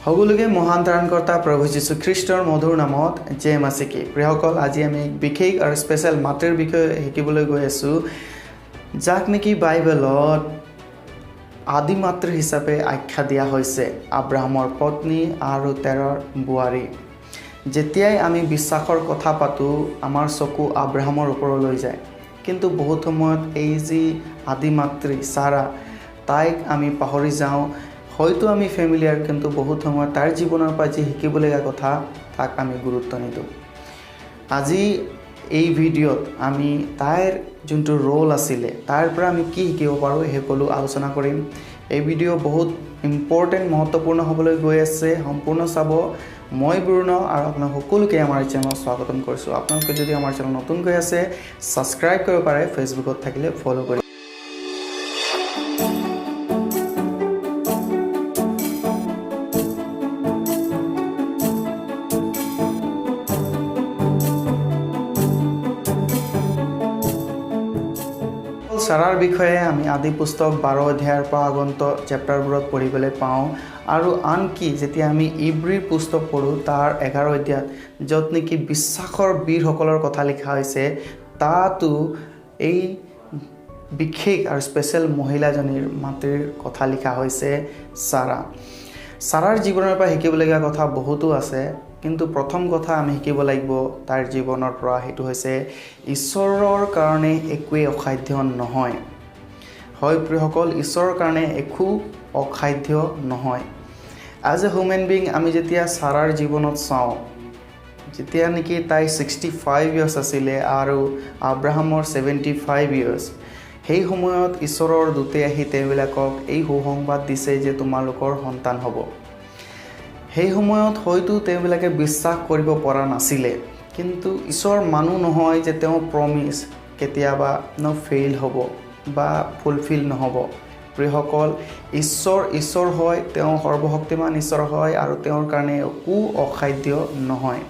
সকলোকে মহান ত্ৰাণকৰ্তা প্ৰভু যীশু খ্ৰীষ্টৰ মধুৰ নামত জয় মাসিকি প্ৰিয়সকল আজি আমি বিশেষ আৰু স্পেশাল মাতৃৰ বিষয়ে শিকিবলৈ গৈ আছো যাক নেকি বাইবেলত আদি মাতৃ হিচাপে আখ্যা দিয়া হৈছে আব্ৰাহামৰ পত্নী আৰু তেৰৰ বুৱাৰী যেতিয়াই আমি বিশ্বাসৰ কথা পাতো আমাৰ চকু আব্ৰাহামৰ ওপৰলৈ যায় কিন্তু বহুত সময়ত এই যি আদি মাতৃ সাৰা তাইক আমি পাহৰি যাওঁ হয়তো আমি ফ্যামিলিয়াৰ কিন্তু বহুত সময় তাৰ জীবনেৰ পৰা যে শিকিবলগীয়া কথা তাক আমি গুৰুত্ব নিদিওঁ আজি এই ভিডিঅ'ত আমি তাইৰ যোনটো ৰোল আছিলে তাৰ পৰা আমি কি শিকিব পাৰোঁ হেকলো আলোচনা কৰিম এই ভিডিঅ' বহুত ইম্পৰ্টেণ্ট মহত্বপূৰ্ণ হ'বলৈ গৈ আছে সম্পূৰ্ণ চাব মই বুৰ্ণ আৰু আপোনাক সকলোকে আমাৰ চেনেলত স্বাগতম কৰিছোঁ আপোনালোকে যদি আমাৰ চেনেল নতুনকৈ আছে সাবস্ক্ৰাইব কৰিব পাৰে ফেসবুকত থাকিলে ফলো কৰি সাৰাৰ বিষয়ে আমি আদি পুস্তক 12 অধ্যায়ৰ পৰা আগন্ত চেপ্টাৰবোৰত পঢ়িবলৈ পাওঁ আৰু আনকি যেতিয়া আমি ইব্ৰীৰ পুস্তক পঢ়ো তাৰ 11 অধ্যায়ত য'ত নেকি বিশ্বাসৰ বীৰসকলৰ কথা লিখা হৈছে তাতো এই বিশেষ আৰু স্পেশাল মহিলাজনীৰ মাতৃৰ কথা লিখা হৈছে সাৰাৰ জীৱনৰ পৰা শিকিবলগীয়া কথা বহুতো আছে কিন্তু প্ৰথম কথা আমি শিকিব লাগিব তাৰ জীৱনৰ পৰা হেতু হৈছে ঈশ্বৰৰ কাৰণে একোৱে অসাধ্য নহয় হয় প্ৰিয়সকল ঈশ্বৰৰ কাৰণে একো অসাধ্য নহয় এজ এ হিউম্যান বিং আমি যেতিয়া সাৰাৰ জীৱনত চাওঁ যেতিয়া নেকি তাই 65 ইয়াৰ্স আছিলে আৰু আব্ৰাহামৰ 75 ইয়াৰ্স সেই সময়ত ঈশ্বৰৰ দূতে আহি তেওঁবিলাকক এই সুসংবাদ দিছে যে তোমালোকৰ সন্তান হ'ব সেই সময়ত হয়তো তেওঁবিলাকে বিশ্বাস কৰিব পৰা নাছিলে কিন্তু ঈশ্বৰ মানুহ নহয় যে তেওঁ প্ৰমিস কেতিয়াবা ফেইল হ'ব বা ফুলফিল নহ'ব প্ৰিয়সকল ঈশ্বৰ হয় তেওঁ সৰ্বশক্তিমান ঈশ্বৰ হয় আৰু তেওঁৰ কাৰণে একো অসাধ্য নহয়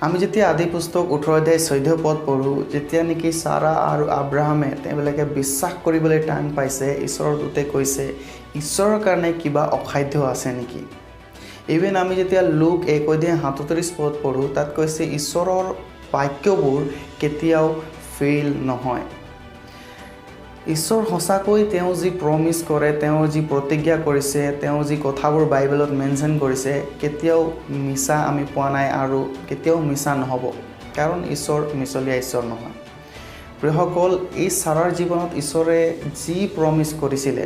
আমি যেতিয়া আদি পুস্তক 18 অধ্যায় 14 পদ পঢ়ো যেতিয়া নেকি সাৰা আৰু আব্ৰাহামে তেওঁবিলাকে বিশ্বাস কৰিবলৈ টান পাইছে ঈশ্বৰৰ দূতে কৈছে ঈশ্বৰৰ কাৰণে কিবা অসাধ্য আছে নেকি ইভেন আমি যেতিয়া লুক 1 অধ্যায় 37 পদ পঢ়ো তাত কৈছে ঈশ্বৰৰ বাক্যবোৰ কেতিয়াও ফেইল নহয় ঈশ্বৰ সঁচাকৈ তেওঁ যি প্ৰমিস কৰে তেওঁ যি প্ৰতিজ্ঞা কৰিছে তেওঁ যি কথাবোৰ বাইবেলত মেনশন কৰিছে কেতিয়াও মিছা আমি পোৱা নাই আৰু কেতিয়াও মিছা নহ'ব কাৰণ ঈশ্বৰ মিছলীয়া ঈশ্বৰ নহয় প্ৰিয়সকল এই সাৰাৰ জীৱনত ঈশ্বৰে যি প্ৰমিস কৰিছিলে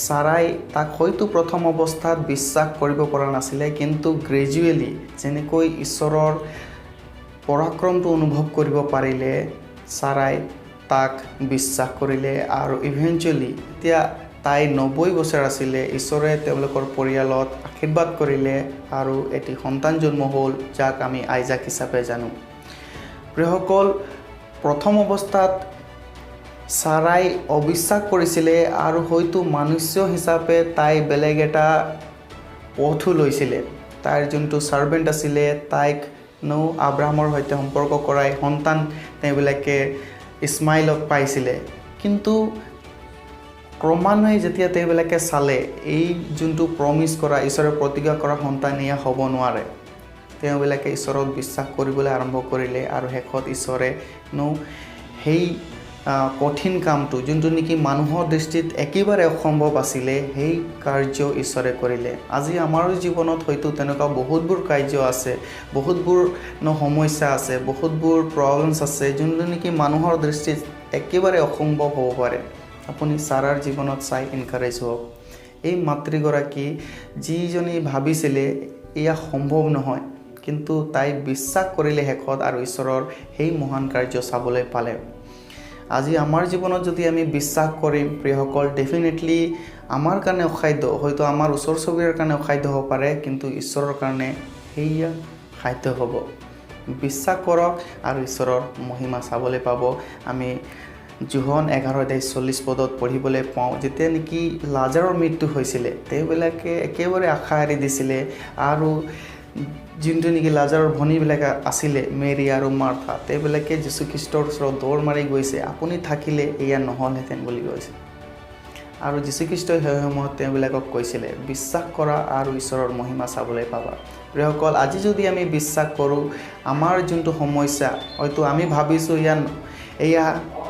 সাৰাই তাক হয়তো প্ৰথম অৱস্থাত বিশ্বাস কৰিব পৰা নাছিলে কিন্তু গ্ৰেজুৱেলি যেনেকৈ ঈশ্বৰৰ পৰাক্ৰমটো অনুভৱ কৰিব পাৰিলে সাৰাই তাক বিশ্বাস কৰিলে আৰু ইভেন্টুৱেলি এতিয়া তাই 90 বছৰ আছিলে ঈশ্বৰে তেওঁলোকৰ পৰিয়ালত আশীৰ্বাদ কৰিলে আৰু এটি সন্তান জন্ম হ'ল যাক আমি আইজাক হিচাপে জানো প্ৰিয়সকল প্ৰথম অৱস্থাত সাৰাই অবিশ্বাস কৰিছিলে আৰু হয়তো মনুষ্য হিচাপে তাই বেলেগ এটা পথো লৈছিলে তাইৰ যোনটো সাৰ্ভেন্ট আছিলে তাইক আব্ৰাহামৰ সৈতে সম্পৰ্ক কৰাই সন্তান তেওঁবিলাকে ইছমাইলক পাইছিলে কিন্তু ক্ৰমান্বয়ে যেতিয়া তেওঁবিলাকে চালে এই যোনটো প্ৰমিস কৰা ঈশ্বৰে প্ৰতিজ্ঞা কৰা সন্তান এয়া হ'ব নোৱাৰে তেওঁবিলাকে ঈশ্বৰক বিশ্বাস কৰিবলৈ আৰম্ভ কৰিলে আৰু শেষত ঈশ্বৰে সেই কঠিন কামটো যোনটো নেকি মানুহৰ দৃষ্টিত একেবাৰে অসম্ভৱ আছিলে সেই কাৰ্য ঈশ্বৰে কৰিলে আজি আমাৰ জীৱনত হয়তো তেনেকুৱা বহুতবোৰ কাৰ্য আছে বহুতবোৰ সমস্যা আছে বহুতবোৰ প্ৰবলেমছ আছে যোনটো নেকি মানুহৰ দৃষ্টিত একেবাৰে অসম্ভৱ হ'ব পাৰে আপুনি সাৰাৰ জীৱনত চাই এনকাৰেজ হওক এই মাতৃগৰাকী যিজনী ভাবিছিলে এয়া সম্ভৱ নহয় কিন্তু তাই বিশ্বাস কৰিলে শেষত আৰু ঈশ্বৰৰ সেই মহান কাৰ্য চাবলৈ পালে আজি আমাৰ জীৱনত যদি আমি বিশ্বাস কৰিম প্ৰিয়সকল ডেফিনেটলি আমাৰ কাৰণে অসাধ্য হয়তো আমাৰ ওচৰ চুবুৰীয়াৰ কাৰণে অসাধ্য হ'ব পাৰে কিন্তু ঈশ্বৰৰ কাৰণে সেয়া সাধ্য হ'ব বিশ্বাস কৰক আৰু ঈশ্বৰৰ মহিমা চাবলৈ পাব আমি যোহন 11:40 পদত পঢ়িবলৈ পাওঁ যেতিয়া নেকি লাজাৰৰ মৃত্যু হৈছিলে তেওঁবিলাকে একেবাৰে আশা এৰি দিছিলে আৰু যোনটো নেকি লাজাৰৰ ভনীবিলাক আছিলে মেৰী আৰু মাৰ্থা তেওঁবিলাকে যীশু খ্ৰীষ্টৰ ওচৰত দৌৰ মাৰি গৈছে আপুনি থাকিলে এয়া নহ'লহেঁতেন বুলি কৈছে আৰু যীশুখ্ৰীষ্টই সেই সময়ত তেওঁবিলাকক কৈছিলে বিশ্বাস কৰা আৰু ঈশ্বৰৰ মহিমা চাবলৈ পাবা। প্ৰিয়সকল, আজি যদি আমি বিশ্বাস কৰোঁ, আমাৰ যোনটো সমস্যা হয়তো আমি ভাবিছোঁ এয়া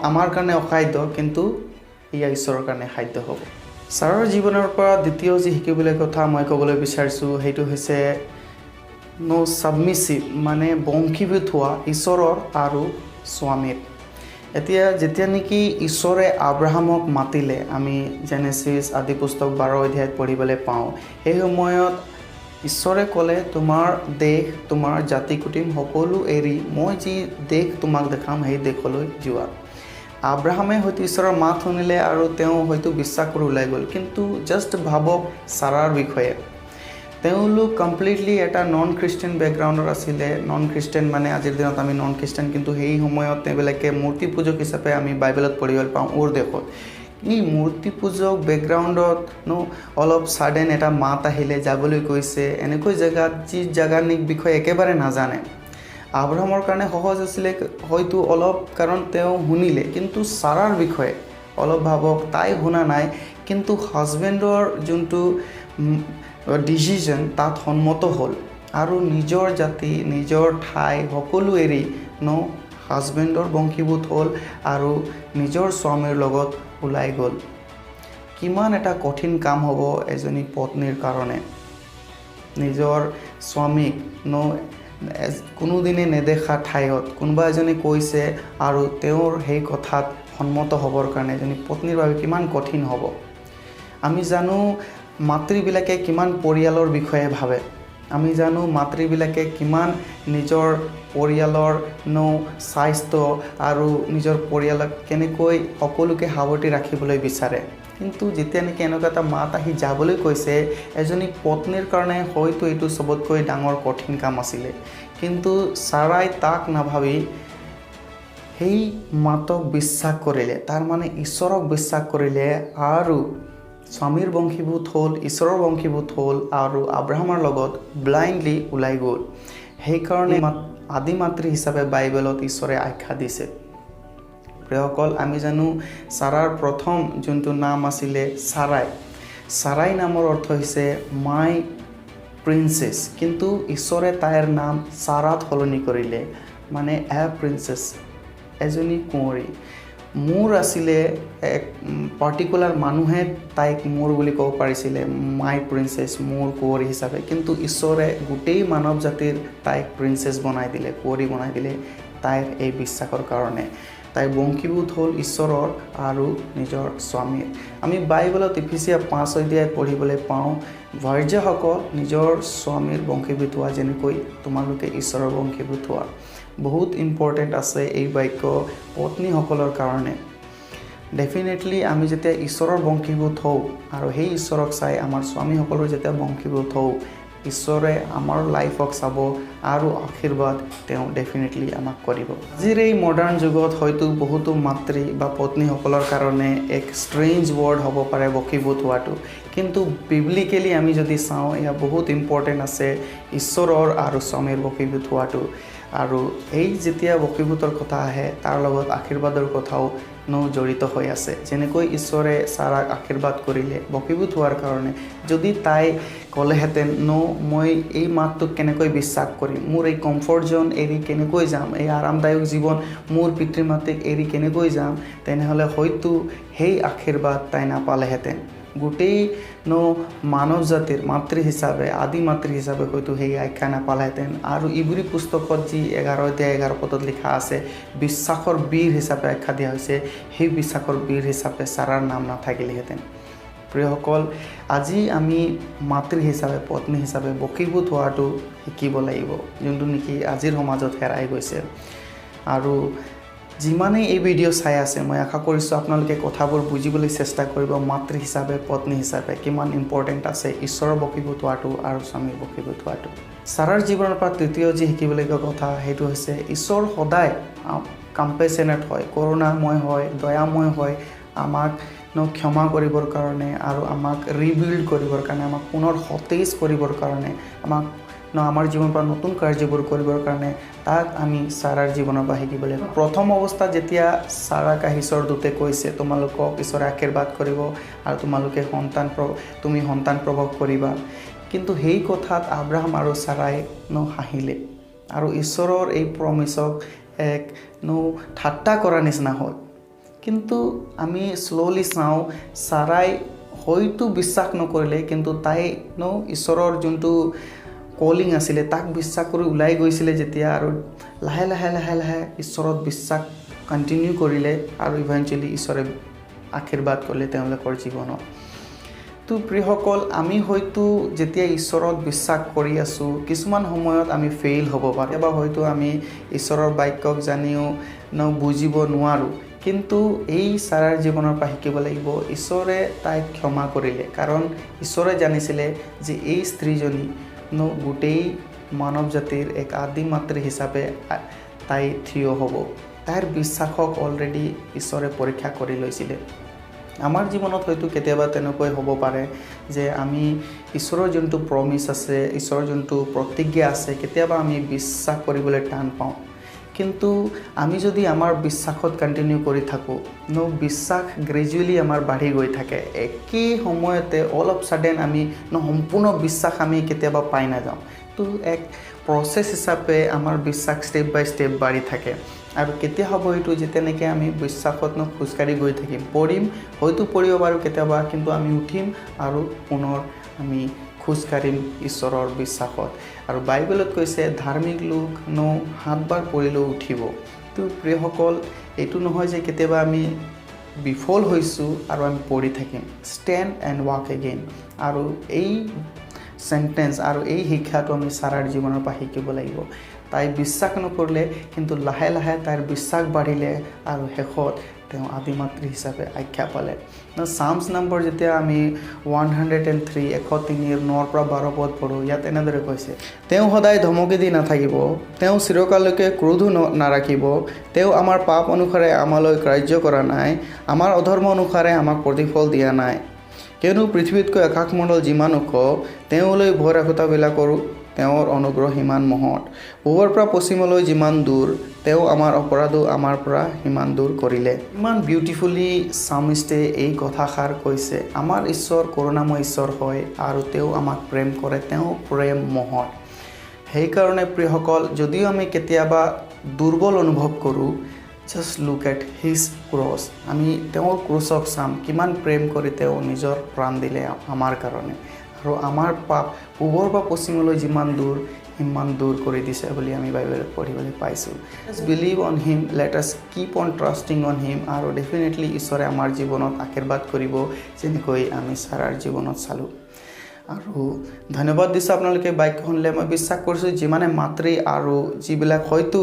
আমাৰ কাৰণে অসাধ্য, কিন্তু এয়া ঈশ্বৰৰ কাৰণে সাধ্য হ'ব। ছাৰৰ জীৱনৰ পৰা দ্বিতীয় যি শিকিবলৈ কথা মই ক'বলৈ বিচাৰিছোঁ সেইটো হৈছে ছাবমিছিভ, মানে বংশীভূত হোৱা ঈশ্বৰৰ আৰু স্বামীৰ। এতিয়া যেতিয়া নেকি ঈশ্বৰে আব্ৰাহামক মাতিলে, আমি জেনেছিছ আদি পুস্তক 12 অধ্যায়ত পঢ়িবলৈ পাওঁ, সেই সময়ত ঈশ্বৰে ক'লে তোমাৰ দেশ, তোমাৰ জাতি কুটিম সকলো এৰি মই যি দেশ তোমাক দেখাম সেই দেশলৈ যোৱা। আব্ৰাহামে হয়তো ঈশ্বৰৰ মাত শুনিলে আৰু তেওঁ হয়তো বিশ্বাস কৰি ওলাই গ'ল। কিন্তু জাষ্ট ভাবক ছাৰাৰ বিষয়ে, তেওঁলোক কমপ্লিটলি এটা নন খ্ৰীষ্টান বেকগ্ৰাউণ্ডৰ আছিলে। নন খ্ৰীষ্টান মানে আজিৰ দিনত আমি নন খ্ৰীষ্টান, কিন্তু সেই সময়ত তেওঁবিলাকে মূৰ্তি পূজক হিচাপে আমি বাইবেলত পঢ়িবলৈ পাওঁ ওৰ দেশত। এই মূৰ্তি পূজক বেকগ্ৰাউণ্ডত অলপ ছাডেন এটা মাত আহিলে, যাবলৈ কৈছে এনেকৈ জেগাত যি জেগাৰ বিষয়ে একেবাৰে নাজানে। আব্ৰাহামৰ কাৰণে সহজ আছিলে হয়তো অলপ, কাৰণ তেওঁ শুনিলে, কিন্তু ছাৰাৰ বিষয়ে অলপ ভাবক, তাই শুনা নাই, কিন্তু হাজবেণ্ডৰ যোনটো ডিচিজন তাত সন্মত হ'ল আৰু নিজৰ জাতি, নিজৰ ঠাই সকলো এৰি হাজবেণ্ডৰ বংশীভূত হ'ল আৰু নিজৰ স্বামীৰ লগত ওলাই গ'ল। কিমান এটা কঠিন কাম হ'ব এজনী পত্নীৰ কাৰণে, নিজৰ স্বামীক কোনোদিনে নেদেখা ঠাইত কোনোবা এজনে কৈছে আৰু তেওঁৰ সেই কথাত সন্মত হ'বৰ কাৰণে এজনী পত্নীৰ বাবে কিমান কঠিন হ'ব। আমি জানো মাতৃবিলাকে কিমান পৰিয়ালৰ বিষয়ে ভাবে, আমি জানো মাতৃবিলাকে কিমান নিজৰ পৰিয়ালৰ স্বাস্থ্য আৰু নিজৰ পৰিয়ালক কেনেকৈ সকলোকে সাৱটি ৰাখিবলৈ বিচাৰে। কিন্তু যেতিয়া নেকি এনেকুৱা এটা মাত আহি যাবলৈ কৈছে এজনী পত্নীৰ কাৰণে, হয়তো এইটো চবতকৈ ডাঙৰ কঠিন কাম আছিলে। কিন্তু ছাৰাই তাক নাভাবি সেই মাতক বিশ্বাস কৰিলে, তাৰ মানে ঈশ্বৰক বিশ্বাস কৰিলে আৰু স্বামীৰ বংশীভূত হ'ল, ঈশ্বৰৰ বংশীভূত হ'ল আৰু আব্ৰাহামৰ লগত ব্লাইণ্ডলি ওলাই গ'ল। সেইকাৰণে আদি মাতৃ হিচাপে বাইবেলত ঈশ্বৰে আখ্যা দিছে। প্ৰিয়সকল, আমি জানো ছাৰাৰ প্ৰথম যোনটো নাম আছিলে ছাৰাই। ছাৰাই নামৰ অৰ্থ হৈছে মাই প্ৰিন্সেছ, কিন্তু ঈশ্বৰে তাইৰ নাম ছাৰাত সলনি কৰিলে, মানে এ প্ৰিন্সেছ, এজনী কুঁৱৰী। মোৰ আছিলে এক পাৰ্টিকুলাৰ মানুহে তাইক মোৰ বুলি ক'ব পাৰিছিলে, মাই প্ৰিন্সেছ, মোৰ কুঁৱৰী হিচাপে, কিন্তু ঈশ্বৰে গোটেই মানৱ জাতিৰ তাইক প্ৰিন্সেছ বনাই দিলে, কুঁৱৰী বনাই দিলে তাইৰ এই বিশ্বাসৰ কাৰণে। তাই বংশীভূত হ'ল ঈশ্বৰৰ আৰু নিজৰ স্বামীৰ। আমি বাইবেলত ইফিছিয়া 5 অধ্যায়ত পঢ়িবলৈ পাওঁ, ভাৰ্যাসকল নিজৰ স্বামীৰ বংশীভূত হোৱা যেনেকৈ তোমালোকে ঈশ্বৰৰ বংশীভূত হোৱা। বহুত ইম্পৰ্টেণ্ট আছে এই বাক্য পত্নীসকলৰ কাৰণে। ডেফিনেটলি আমি যেতিয়া ঈশ্বৰৰ বংশীভূত হওঁ আৰু সেই ঈশ্বৰক চাই আমাৰ স্বামীসকলৰ যেতিয়া বংশীভূত হওঁ, ঈশ্বৰে আমাৰ লাইফক চাব আৰু আশীৰ্বাদ তেওঁ ডেফিনেটলি আমাক কৰিব। আজিৰ এই মডাৰ্ণ যুগত হয়তো বহুতো মাতৃ বা পত্নীসকলৰ কাৰণে এক ষ্ট্ৰেঞ্জ ৱৰ্ড হ'ব পাৰে বংশীভূত হোৱাটো, কিন্তু বিবলিকেলি আমি যদি চাওঁ এয়া বহুত ইম্পৰ্টেণ্ট আছে ঈশ্বৰৰ আৰু স্বামীৰ বংশীভূত হোৱাটো। আৰু এই যেতিয়া বংশীভূতৰ কথা আহে তাৰ লগত আশীৰ্বাদৰ কথাও জড়িত হৈ আছে। যেনেকৈ ঈশ্বৰে ছাৰাক আশীৰ্বাদ কৰিলে বংশীভূত হোৱাৰ কাৰণে, যদি তাই ক'লেহেঁতেন মই এই মাতটোক কেনেকৈ বিশ্বাস কৰিম, মোৰ এই কমফৰ্ট জ'ন এৰি কেনেকৈ যাম, এই আৰামদায়ক জীৱন মোৰ পিতৃ মাতৃক এৰি কেনেকৈ যাম, তেনেহ'লে হয়তো সেই আশীৰ্বাদ তাই নাপালেহেঁতেন। গোটেই মানৱ জাতিৰ মাতৃ হিচাপে, আদি মাতৃ হিচাপে হয়তো সেই আখ্যা নাপালেহেঁতেন। আৰু ইব্ৰী পুস্তকত যি 11 অধ্যায় 11 পদত লিখা আছে, বিশ্বাসৰ বীৰ হিচাপে আখ্যা দিয়া হৈছে, সেই বিশ্বাসৰ বীৰ হিচাপে ছাৰাৰ নাম নাথাকিলেহেঁতেন। প্ৰিয়সকল, আজি আমি মাতৃ হিচাপে, পত্নী হিচাপে বংশীভূত হোৱাটো শিকিব লাগিব, যোনটো নেকি আজিৰ সমাজত হেৰাই গৈছে। আৰু যিমানেই এই ভিডিঅ' চাই আছে, মই আশা কৰিছোঁ আপোনালোকে কথাবোৰ বুজিবলৈ চেষ্টা কৰিব, মাতৃ হিচাপে, পত্নী হিচাপে কিমান ইম্পৰ্টেণ্ট আছে ঈশ্বৰৰ বংশীভূত হোৱাটো আৰু স্বামীৰ বংশীভূত হোৱাটো। ছাৰাৰ জীৱনৰ পৰা তৃতীয় যি শিকিবলগীয়া কথা সেইটো হৈছে ঈশ্বৰ সদায় কম্পেশ্যনেট হয়, কৰুণাময় হয়, দয়াময় হয়, আমাক ক্ষমা কৰিবৰ কাৰণে আৰু আমাক ৰিবিল্ড কৰিবৰ কাৰণে, আমাক পুনৰ সতেজ কৰিবৰ কাৰণে, আমাক আমাৰ জীৱনৰ পৰা নতুন কাৰ্যবোৰ কৰিবৰ কাৰণে তাক আমি চাৰাৰ জীৱনৰ পৰা শিকিব লাগিব। প্ৰথম অৱস্থাত যেতিয়া চাৰাক ঈশ্বৰ দূতে কৈছে তোমালোকক ঈশ্বৰে আশীৰ্বাদ কৰিব আৰু তুমি সন্তান প্ৰভৱ কৰিবা, কিন্তু সেই কথাত আব্ৰাহাম আৰু চাৰাই হাঁহিলে আৰু ঈশ্বৰৰ এই প্ৰমিছক এক ঠাট্টা কৰা নিচিনা হ'ল। কিন্তু আমি শ্ল'লি চাওঁ চাৰাই হয়তো বিশ্বাস নকৰিলে, কিন্তু তাই ঈশ্বৰৰ যোনটো কলিং আছিলে তাক বিশ্বাস কৰি ওলাই গৈছিলে যেতিয়া, আৰু লাহে লাহে লাহে লাহে ঈশ্বৰৰ বিশ্বাস কণ্টিনিউ কৰিলে আৰু ইভেঞ্চুৱেলি ঈশ্বৰে আশীৰ্বাদ কৰিলে তেওঁলোকৰ জীৱনত। তো প্ৰিয়সকল, আমি হয়তো যেতিয়া ঈশ্বৰত বিশ্বাস কৰি আছোঁ কিছুমান সময়ত আমি ফেইল হ'ব পাৰোঁ, বা হয়তো আমি ঈশ্বৰৰ বাক্যক জানিও বুজিব নোৱাৰোঁ। কিন্তু এই চাৰাৰ জীৱনৰ পৰা শিকিব লাগিব ঈশ্বৰে তাইক ক্ষমা কৰিলে, কাৰণ ঈশ্বৰে জানিছিলে যে এই স্ত্ৰীজনী গোটেই মানৱ জাতিৰ এক আদি মাতৃ হিচাপে তাই থিয় হ'ব। তাইৰ বিশ্বাসক অলৰেডি ঈশ্বৰে পৰীক্ষা কৰি লৈছিলে। আমাৰ জীৱনত হয়তো কেতিয়াবা তেনেকৈ হ'ব পাৰে যে আমি ঈশ্বৰৰ যোনটো প্ৰমিছ আছে, ঈশ্বৰৰ যোনটো প্ৰতিজ্ঞা আছে, কেতিয়াবা আমি বিশ্বাস কৰিবলৈ টান পাওঁ। কিন্তু আমি যদি আমাৰ বিশ্বাসত কণ্টিনিউ কৰি থাকোঁ, বিশ্বাস গ্ৰেজুৱেলি আমাৰ বাঢ়ি গৈ থাকে। একেই সময়তে অল অফ ছাডেন আমি সম্পূৰ্ণ বিশ্বাস আমি কেতিয়াবা পাই নাযাওঁ। তো এক প্ৰচেছ হিচাপে আমাৰ বিশ্বাস ষ্টেপ বাই ষ্টেপ বাঢ়ি থাকে। আৰু কেতিয়া হ'ব এইটো যেতিয়া নেকি আমি বিশ্বাসত খোজকাঢ়ি গৈ থাকিম, হয়তো পৰিব পাৰোঁ কেতিয়াবা, কিন্তু আমি উঠিম আৰু পুনৰ আমি খোজকাঢ়িম ঈশ্বৰৰ বিশ্বাসত। আৰু বাইবেলত কৈছে ধাৰ্মিক লোক 7 বাৰ পৰিলেও উঠিব। তো প্ৰিয়সকল, এইটো নহয় যে কেতিয়াবা আমি বিফল হৈছোঁ আৰু আমি পৰি থাকিম। Stand and walk again. আৰু এই চেণ্টেন্স আৰু এই শিক্ষাটো আমি চাৰাৰ জীৱনৰ পৰা শিকিব লাগিব। তাই বিশ্বাস নকৰিলে, কিন্তু লাহে লাহে তাইৰ বিশ্বাস বাঢ়িলে আৰু শেষত তেওঁ আদিমাতৃ হিচাপে আখ্যা পালে। চামছ নম্বৰ যেতিয়া আমি 103 103-9-12 পদ পঢ়োঁ, ইয়াত এনেদৰে কৈছে, তেওঁ সদায় ধমকি দি নাথাকিব, তেওঁ চিৰকাললৈকে ক্ৰোধো নাৰাখিব, তেওঁ আমাৰ পাপ অনুসাৰে আমালৈ কাৰ্য কৰা নাই, আমাৰ অধৰ্ম অনুসাৰে আমাক প্ৰতিফল দিয়া নাই। কিয়নো পৃথিৱীতকৈ আকাশমণ্ডল যিমান ওখ, তেওঁলৈ ভয় ৰাখোতাবিলাকৰো তেওঁৰ অনুগ্ৰহ সিমান মহৎ। পূবৰ পৰা পশ্চিমলৈ যিমান দূৰ, তেওঁ আমাৰ অপৰাধো আমাৰ পৰা সিমান দূৰ কৰিলে। ইমান বিউটিফুলি চামিষ্টে এই কথাষাৰ কৈছে। আমাৰ ঈশ্বৰ কৰুণাময় ঈশ্বৰ হয় আৰু তেওঁ আমাক প্ৰেম কৰে, তেওঁ প্ৰেম মহৎ। সেইকাৰণে প্ৰিয়সকল, যদিও আমি কেতিয়াবা দুৰ্বল অনুভৱ কৰোঁ, just look at his cross. আমি তেওঁৰ ক্ৰছক চাম, কিমান প্ৰেম কৰি তেওঁ নিজৰ প্ৰাণ দিলে আমাৰ কাৰণে। আৰু আমাৰ পাপ পূবৰ পৰা পশ্চিমলৈ যিমান দূৰ, সিমান দূৰ কৰি দিছে বুলি আমি বাইবেলত পঢ়িবলৈ পাইছোঁ। Let's believe on him, let us keep on trusting on him. আৰু ডেফিনেটলি ঈশ্বৰে আমাৰ জীৱনত আশীৰ্বাদ কৰিব, যেনেকৈ আমি চাৰাৰ জীৱনত চালোঁ। আৰু ধন্যবাদ দিছোঁ আপোনালোকে বাক্য শুনিলে। মই বিশ্বাস কৰিছোঁ যিমানে মাতৃ আৰু যিবিলাক হয়তো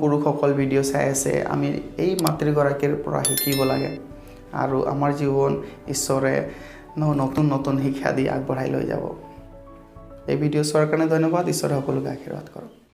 পুৰুষসকল ভিডিঅ' চাই আছে, আমি এই মাতৃগৰাকীৰ পৰা শিকিব লাগে। আৰু আমাৰ জীৱন ঈশ্বৰে নতুন নতুন শিক্ষা দি আগবঢ়াই লৈ যাব। এই ভিডিঅ' চোৱাৰ কাৰণে ধন্যবাদ। ঈশ্বৰে সকলোকে আশীৰ্বাদ কৰক।